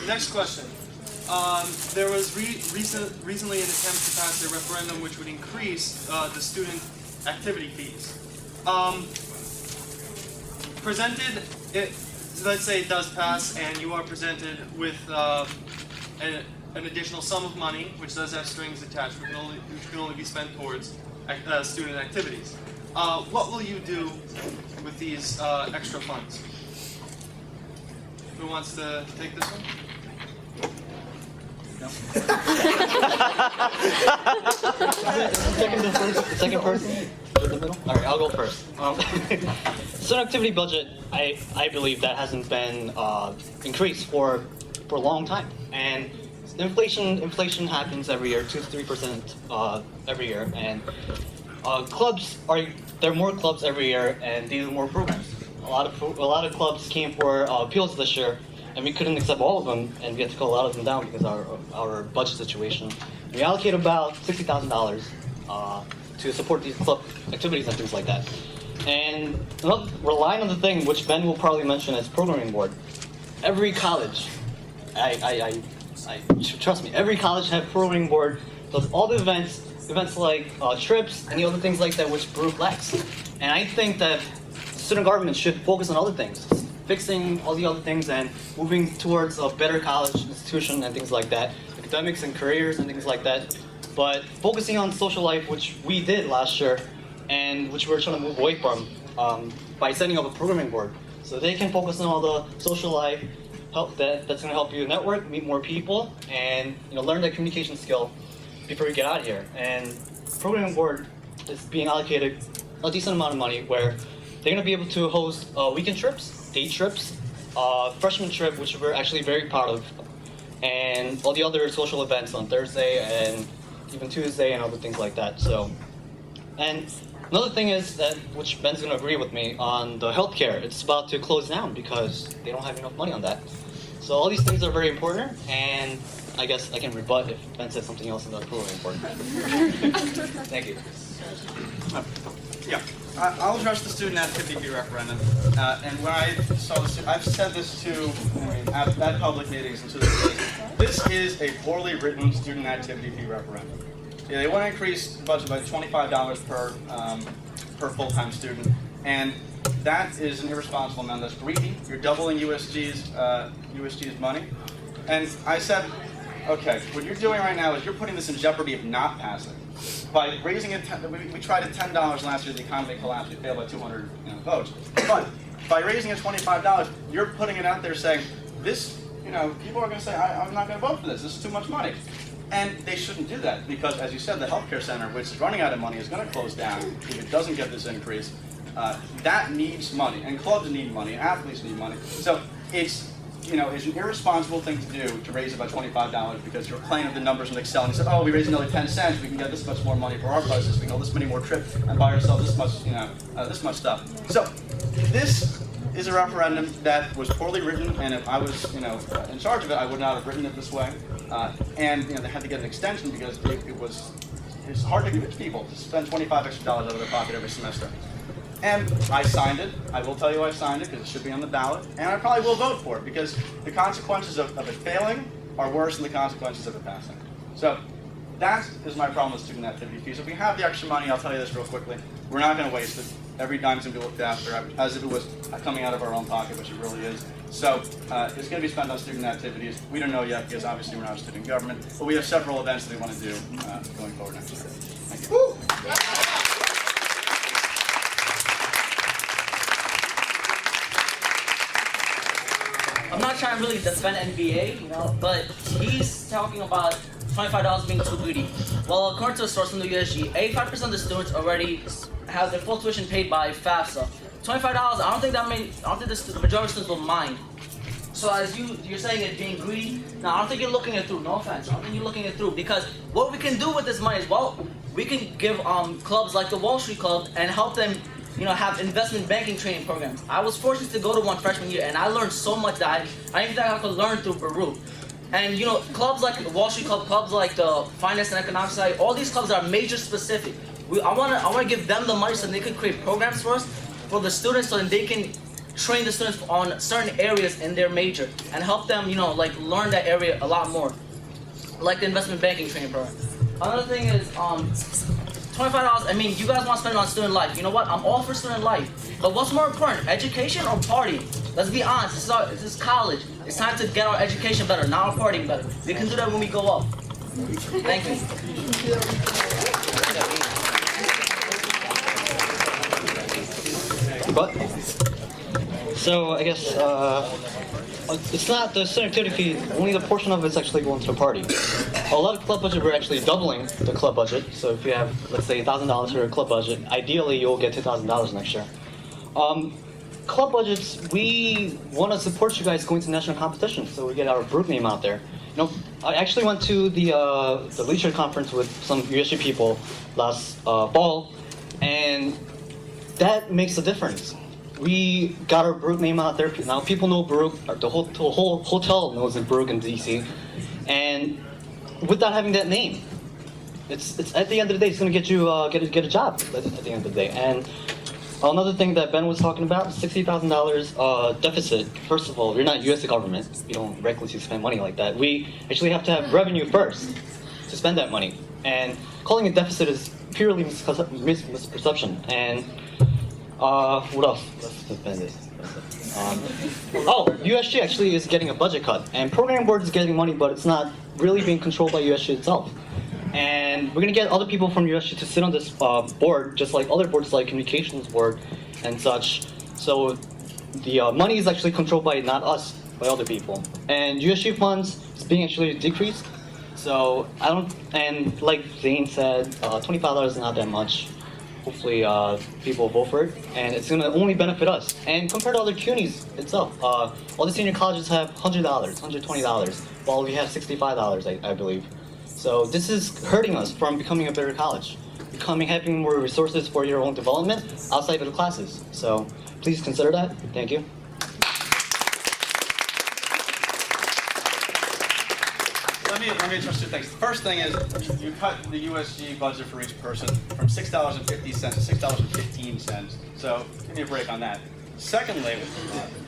Next question. There was recently an attempt to pass a referendum which would increase the student activity fees. Let's say it does pass, and you are presented with an additional sum of money, which does have strings attached, which can only be spent towards student activities. What will you do with these extra funds? Who wants to take this one? No. Second person? In the middle? All right, I'll go first. Student activity budget, I believe that hasn't been increased for a long time. And inflation happens every year, 2 to 3% every year. And there are more clubs every year, and they do more programs. A lot of clubs came for appeals this year, and we couldn't accept all of them, and we had to cut a lot of them down because of our budget situation. We allocate about $60,000 to support these club activities and things like that. And relying on the thing, which Ben will probably mention as programming board, every college, trust me, every college has programming board, does all the events like trips and the other things like that, which Baruch lacks. And I think that student government should focus on other things, fixing all the other things and moving towards a better college institution and things like that, academics and careers and things like that. But focusing on social life, which we did last year, and which we're trying to move away from by setting up a programming board, so they can focus on all the social life that's going to help you network, meet more people, and learn that communication skill before you get out of here. And programming board is being allocated a decent amount of money where they're going to be able to host weekend trips, day trips, freshman trip, which we're actually very proud of, and all the other social events on Thursday and even Tuesday and other things like that. So, and another thing is that, which Ben's going to agree with me on, the healthcare. It's about to close down because they don't have enough money on that. So all these things are very important, and I guess I can rebut if Ben says something else that's really important. Thank you. Yeah, I'll address the student activity fee referendum. And when I saw this, I've said this at public meetings and to the state. This is a poorly written student activity fee referendum. Yeah, they want to increase the budget by $25 per full-time student, and that is an irresponsible amount. That's greedy. You're doubling USG's money. And I said, okay, what you're doing right now is you're putting this in jeopardy of not passing. By raising it, we tried at $10 last year, the economy collapsed, we failed by 200 votes. But by raising it $25, you're putting it out there saying, this, people are going to say, I'm not going to vote for this. This is too much money. And they shouldn't do that because, as you said, the healthcare center, which is running out of money, is going to close down if it doesn't get this increase. That needs money, and clubs need money, and athletes need money. So it's an irresponsible thing to do to raise it by $25 because you're playing with the numbers in Excel and you said, oh, we raised another 10 cents, we can get this much more money for our buses, we can go this many more trips and buy ourselves this much, this much stuff. So this is a referendum that was poorly written, and if I was, in charge of it, I would not have written it this way. And they had to get an extension because it's hard to convince people to spend $25 extra out of their pocket every semester. And I signed it. I will tell you I signed it because it should be on the ballot. And I probably will vote for it because the consequences of it failing are worse than the consequences of it passing. So that is my problem with student activity fees. If we have the extra money, I'll tell you this real quickly, we're not going to waste it. Every dime's going to be looked after as if it was coming out of our own pocket, which it really is. So it's going to be spent on student activities. We don't know yet because obviously we're not a student government, but we have several events that we want to do going forward next year. Thank you. Woo! I'm not trying to really defend NBA, but he's talking about $25 being too greedy. Well, according to a source from the USG, 85% of the students already have their full tuition paid by FAFSA. $25, I don't think the majority of students will mind. So as you're saying it being greedy, now I don't think you're looking it through, no offense, I don't think you're looking it through, because what we can do with this money is, well, we can give clubs like the Wall Street Club and help them have investment banking training programs. I was fortunate to go to one freshman year, and I learned so much that I didn't think I could learn through Baruch. And clubs like the Wall Street Club, clubs like the Finance and Economics Society, all these clubs are major specific. I want to give them the money so they can create programs for us, for the students, so that they can train the students on certain areas in their major and help them, like learn that area a lot more, like the investment banking training program. Another thing is $25. I mean, you guys want to spend it on student life. You know what? I'm all for student life. But what's more important, education or partying? Let's be honest. This is college. It's time to get our education better, not our partying better. We can do that when we go up. Thank you. But so I guess it's not the student activity fee. Only the portion of it's actually going to the party. A lot of club budget, we're actually doubling the club budget. So if you have, let's say, $1,000 for your club budget, ideally you'll get $2,000 next year. Club budgets, we want to support you guys going to national competition, so we get our group name out there. I actually went to the leadership conference with some USG people last fall, and that makes a difference. We got our Baruch name out there. Now people know Baruch. The whole hotel knows that Baruch in DC, and without having that name, it's at the end of the day, it's going to get you get a job at the end of the day. And another thing that Ben was talking about, $60,000 deficit. First of all, you're not U.S. government. You don't recklessly spend money like that. We actually have to have revenue first to spend that money. And calling it deficit is purely misperception. And what else? Let's defend this. USG actually is getting a budget cut. And program board is getting money, but it's not really being controlled by USG itself. And we're going to get other people from USG to sit on this board, just like other boards like communications board and such. So the money is actually controlled by not us, by other people. And USG funds is being actually decreased. So and like Zane said, $25 is not that much. Hopefully people vote for it. And it's going to only benefit us. And compared to other CUNYs itself, all the senior colleges have $100, $120, while we have $65, I believe. So this is hurting us from becoming a better college, having more resources for your own development outside of the classes. So please consider that. Thank you. Let me address two things. The first thing is you cut the USG budget for each person from $6.50 to $6.15. So give me a break on that. Secondly,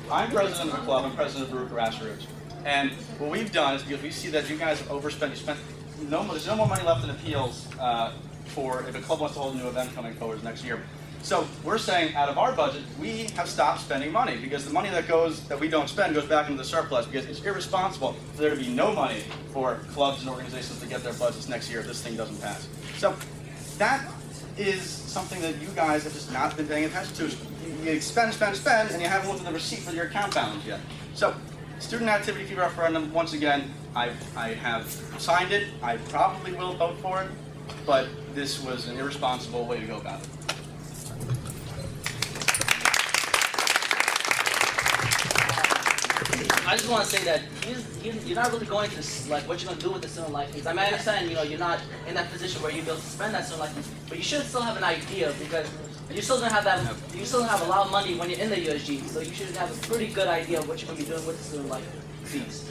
I'm president of the club. I'm president of Baruch Grassroots. And what we've done is because we see that you guys have overspent. You spent there's no more money left in appeals for if a club wants to hold a new event coming forward next year. So we're saying out of our budget, we have stopped spending money because the money that we don't spend goes back into the surplus because it's irresponsible for there to be no money for clubs and organizations to get their budgets next year if this thing doesn't pass. So that is something that you guys have just not been paying attention to. You spend, and you haven't looked at the receipt for your account balance yet. So student activity fee referendum, once again, I have signed it. I probably will vote for it, but this was an irresponsible way to go about it. I just want to say that you're not really going to like what you're going to do with the student life fees. I mean, I understand, you're not in that position where you'll be able to spend that student life fees, but you should still have an idea because you're still going to have that. You still have a lot of money when you're in the USG, so you should have a pretty good idea of what you're going to be doing with the student life fees.